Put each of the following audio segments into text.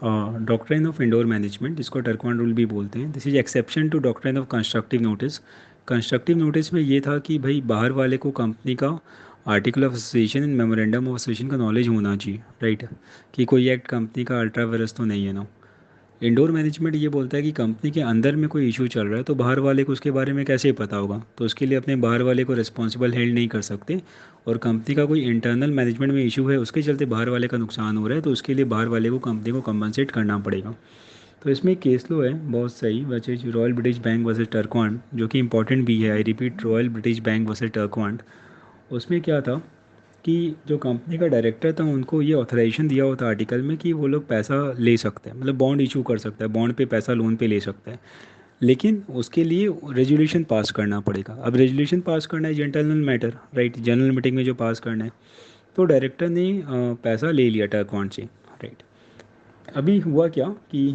Doctrine of indoor management, जिसको टर्कवान rule भी बोलते हैं, this is exception to doctrine of constructive notice. Constructive notice में ये था कि भाई बाहर वाले को कंपनी का article of association and memorandum of association का नॉलेज होना चाहिए, राइट, कि कोई एक्ट कंपनी का अल्ट्रा वायरस तो नहीं है ना। इंडोर मैनेजमेंट ये बोलता है कि कंपनी के अंदर में कोई इशू चल रहा है तो बाहर वाले को उसके बारे में कैसे पता होगा, तो उसके लिए अपने बाहर वाले को रिस्पॉन्सिबल हेल्ड नहीं कर सकते। और कंपनी का कोई इंटरनल मैनेजमेंट में इशू है, उसके चलते बाहर वाले का नुकसान हो रहा है, तो उसके लिए बाहर वाले को कंपनी को कंपनसेट करना पड़ेगा। तो इसमें एक केस लो है बहुत सही, वैसे royal British bank versus Turquand, जो कि इंपॉर्टेंट भी है, I repeat, royal British bank versus Turquand. उसमें क्या था कि जो कंपनी का डायरेक्टर था उनको ये ऑथराइजेशन दिया होता आर्टिकल में कि वो लोग पैसा ले सकते हैं, मतलब बॉन्ड इशू कर सकता है, बॉन्ड पे पैसा लोन पे ले सकता है, लेकिन उसके लिए रेजोल्यूशन पास करना पड़ेगा। अब रेजोल्यूशन पास करना है general matter, right, general meeting में जो पास करना है। तो डायरेक्टर ने पैसा ले लिया टर्कवांड से, राइट। अभी हुआ क्या कि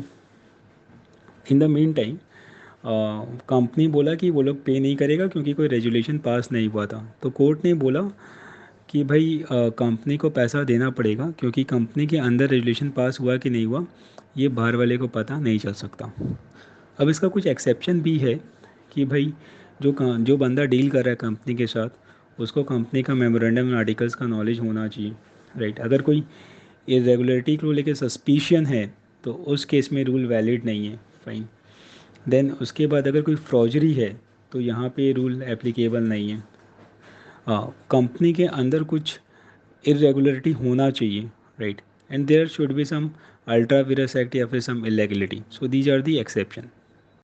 in the mean time company बोला कि वो लोग पे नहीं करेगा क्योंकि कोई रेजोल्यूशन पास नहीं हुआ था। तो कोर्ट ने बोला कि भाई कंपनी को पैसा देना पड़ेगा क्योंकि कंपनी के अंदर रेजोल्यूशन पास हुआ कि नहीं हुआ ये बाहर वाले को पता नहीं चल सकता। अब इसका कुछ एक्सेप्शन भी है कि भाई जो बंदा डील कर रहा है कंपनी के साथ उसको कंपनी का मेमोरेंडम आर्टिकल्स का नॉलेज होना चाहिए, राइट। अगर कोई इरेगुलरिटी को लेकर सस्पिशियन है तो उस केस में रूल वैलिड नहीं है, फाइन। देन उसके बाद अगर कोई फ्रॉजरी है तो यहाँ पे रूल एप्लीकेबल नहीं है। हाँ, कंपनी के अंदर कुछ इरेगुलरिटी होना चाहिए, right, and there should be some ultra vires act या फिर some illegality, so these are the exception.